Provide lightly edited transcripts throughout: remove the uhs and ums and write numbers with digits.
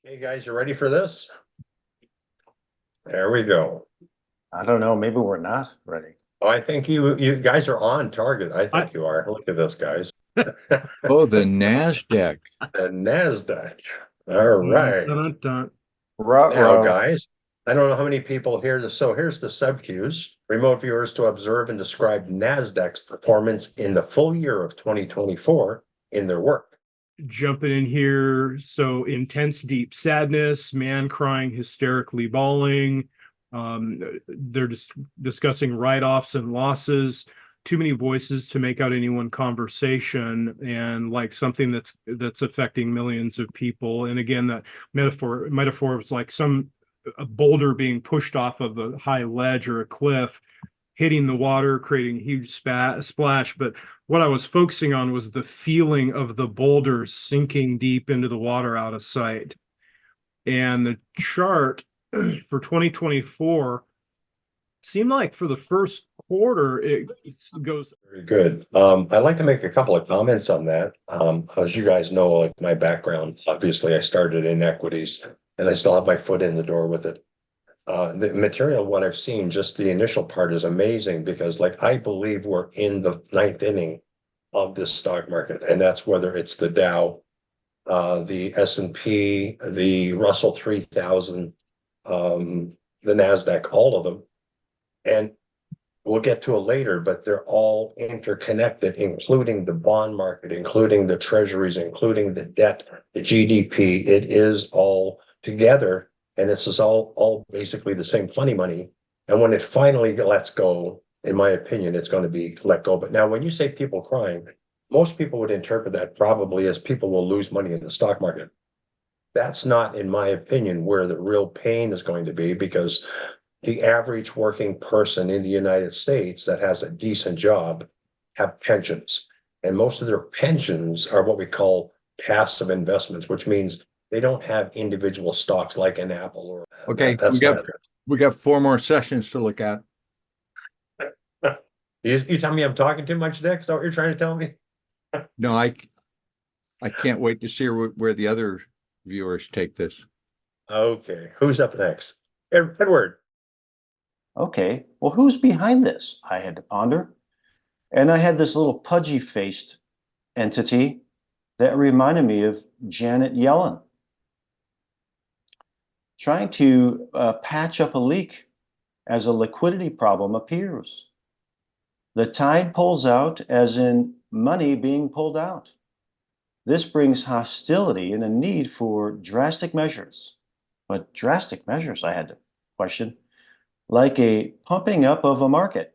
Hey guys, you ready for this? There we go. I don't know. Maybe we're not ready. Oh, I think you guys are on target. I I, think you are. Look at this, guys. Oh, the Nasdaq. The Nasdaq. All right. dun, dun. Now, Ruh-roh. guys, I don't know how many people hear this. So here's the sub cues. Remote viewers to observe and describe Nasdaq's performance in the full year of 2024 in their work. Jumping in here. So intense, deep sadness, man crying, hysterically bawling. They're just discussing write-offs and losses. Too many voices to make out any one conversation, and like something that's affecting millions of people. And again, that metaphor was like a boulder being pushed off of a high ledge or a cliff, hitting the water, creating a huge splash. But what I was focusing on was the feeling of the boulder sinking deep into the water out of sight. And the chart for 2024 seemed like for the first quarter, it goes. Very good. I'd like to make a couple of comments on that. As you guys know, like my background, obviously I started in equities and I still have my foot in the door with it. The material, what I've seen, just the initial part is amazing because like I believe we're in the ninth inning of this stock market, and that's whether it's the Dow, the S&P, the Russell 3000, the Nasdaq, all of them. And we'll get to it later, but they're all interconnected, including the bond market, including the treasuries, including the debt, the GDP. It is all together. And this is all basically the same funny money. And when it finally lets go, in my opinion, it's going to be let go. But now when you say people crying, most people would interpret that probably as people will lose money in the stock market. That's not, in my opinion, where the real pain is going to be, because the average working person in the United States that has a decent job have pensions. And most of their pensions are what we call passive investments, which means they don't have individual stocks like an Apple or Okay, that's we got 4 more sessions to look at. You tell me I'm talking too much, Dick? Is that what you're trying to tell me? No, I can't wait to see where the other viewers take this. Okay, who's up next? Edward. Okay, well, who's behind this? I had to ponder. And I had this little pudgy-faced entity that reminded me of Janet Yellen, trying to patch up a leak as a liquidity problem appears. The tide pulls out, as in money being pulled out. This brings hostility and a need for drastic measures. But drastic measures, I had to question, like a pumping up of a market.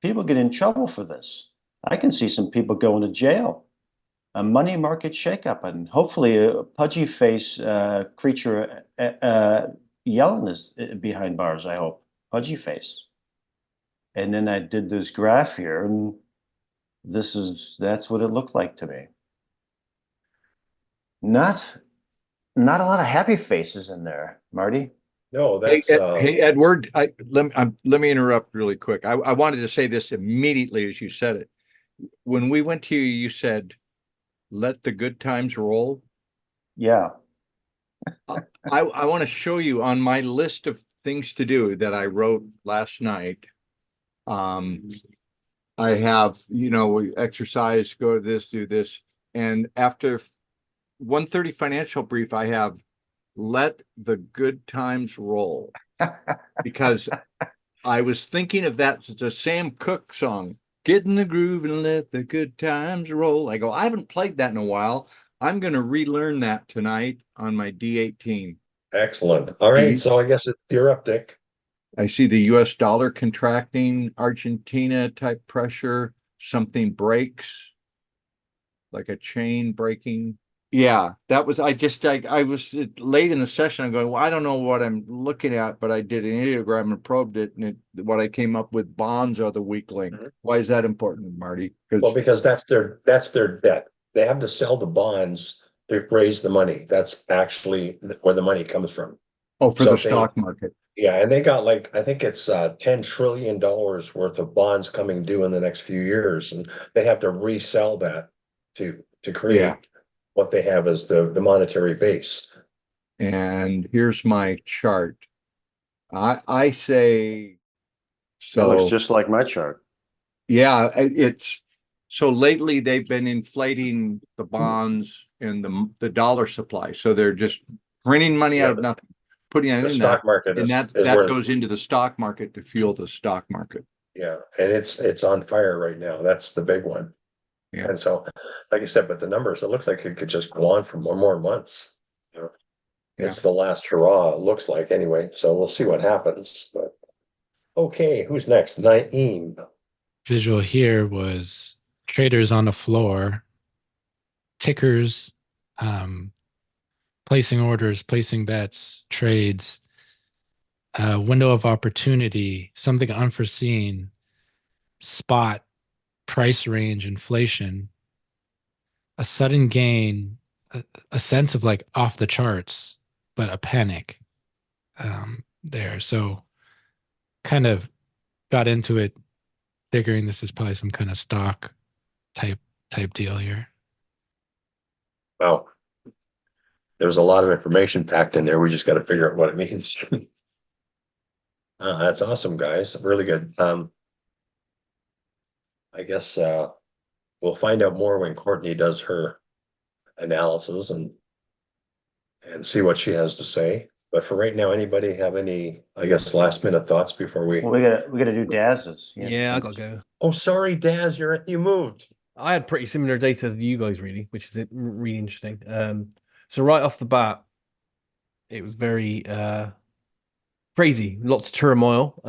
People get in trouble for this. I can see some people going to jail. A money market shakeup, and hopefully a pudgy face creature, Yellen is behind bars, I hope. Pudgy face. And then I did this graph here, and that's what it looked like to me. Not a lot of happy faces in there, Marty. No, that's Hey, Edward, let me interrupt really quick. I wanted to say this immediately as you said it. When we went to you, you said, "Let the good times roll." Yeah. I want to show you on my list of things to do that I wrote last night. I have, exercise, go to this, do this. And after 1:30 financial brief, I have let the good times roll, because I was thinking of that, the Sam Cooke song, "Get in the groove and let the good times roll." I go, I haven't played that in a while. I'm going to relearn that tonight on my D18. excellent. All right, so I guess you're up, Dick. I see the US dollar contracting, Argentina type pressure, something breaks, like a chain breaking. Yeah, that was, I was late in the session. I'm going, well, I don't know what I'm looking at, but I did an ideogram and probed it. And what I came up with, bonds are the weak link. Why is that important, Marty? Well, because that's their debt. They have to sell the bonds to raise the money. That's actually where the money comes from. Oh, for the stock market. Yeah, and they got like, I think it's $10 trillion worth of bonds coming due in the next few years, and they have to resell that to create what they have as the monetary base. And here's my chart. I say, That looks so, just like my chart. yeah, it's, so lately they've been inflating the bonds and the dollar supply. So they're just printing money out of nothing, putting it The in stock that. market And is that where, goes into the stock market to fuel the stock market. yeah, and it's on fire right now. That's the big one. Yeah. And so, like I said, but the numbers, it looks like it could just go on for more months. You know, it's the last hurrah, it looks like anyway. So we'll see what happens. But okay, who's next? Nyiam. Visual here was traders on the floor, tickers, placing orders, placing bets, trades, window of opportunity, something unforeseen, spot, price range, inflation, a sudden gain, a sense of like off the charts, but a panic there. So kind of got into it figuring this is probably some kind of stock type deal here. Wow. There's a lot of information packed in there. We just got to figure out what it means. That's awesome, guys. Really good. I guess we'll find out more when Courtney does her analysis and see what she has to say. But for right now, anybody have any, I guess, last minute thoughts before we? Well, we gotta do Daz's. Yeah, I gotta go. Oh, sorry, Daz, you moved. I had pretty similar data to you guys, really, which is really interesting. So right off the bat, it was very crazy. Lots of turmoil,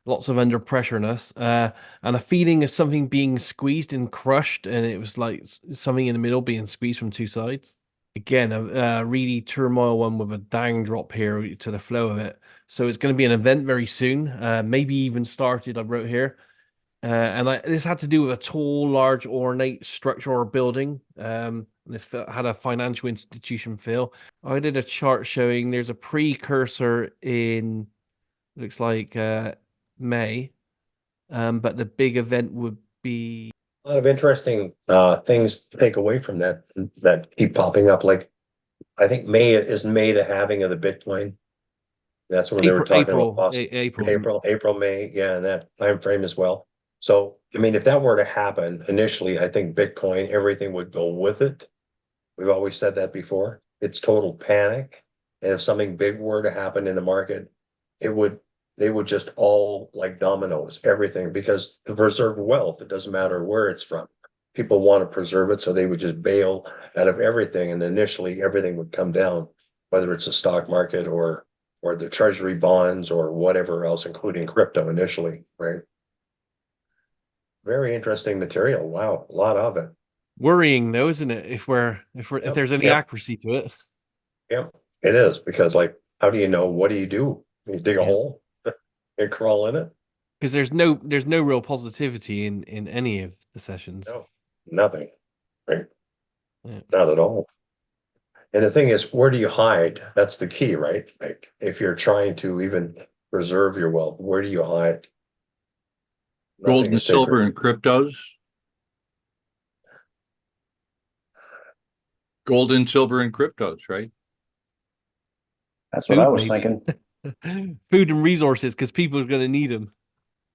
lots of under pressureness, and a feeling of something being squeezed and crushed, and it was like something in the middle being squeezed from two sides. Again, a really turmoil one with a dang drop here to the flow of it. So it's going to be an event very soon, maybe even started, I wrote here. This had to do with a tall, large, ornate structure or building. This had a financial institution feel. I did a chart showing there's a precursor in, looks like May, but the big event would be. A lot of interesting things to take away from that keep popping up. Like, I think May the halving of the Bitcoin. That's when they were talking about April, May, yeah, in that time frame as well. So, I mean, if that were to happen initially, I think Bitcoin, everything would go with it. We've always said that before. It's total panic. And if something big were to happen in the market, they would just all like dominoes, everything, because to preserve wealth, it doesn't matter where it's from. People want to preserve it, so they would just bail out of everything. And initially everything would come down, whether it's the stock market or the treasury bonds or whatever else, including crypto initially, right? Very interesting material. Wow, a lot of it. Worrying though, isn't it? If there's any accuracy to it. Yeah, it is, because like, how do you know? What do? You dig a hole and crawl in it? Because there's no real positivity in any of the sessions. No, nothing. Right. Yeah. Not at all. And the thing is, where do you hide? That's the key, right? Like, if you're trying to even preserve your wealth, where do you hide? Gold Nothing and is sacred. silver and cryptos. Gold and silver and cryptos, right? That's what Food, I was maybe. thinking. Food and resources, because people are going to need them.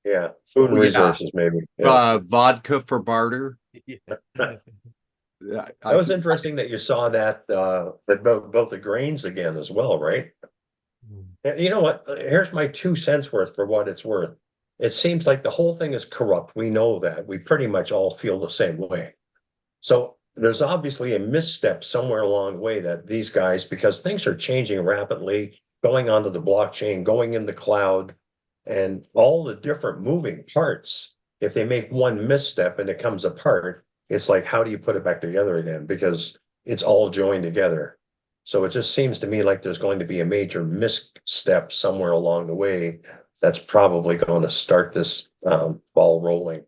Yeah, food and Yeah. resources, maybe. Yeah. Vodka for barter. That was interesting that you saw that both the grains again as well, right? You know what? Here's my 2 cents worth for what it's worth. It seems like the whole thing is corrupt. We know that. We pretty much all feel the same way. So there's obviously a misstep somewhere along the way that these guys, because things are changing rapidly, going onto the blockchain, going in the cloud, and all the different moving parts. If they make one misstep and it comes apart, it's like, how do you put it back together again? Because it's all joined together. So it just seems to me like there's going to be a major misstep somewhere along the way that's probably going to start this ball rolling.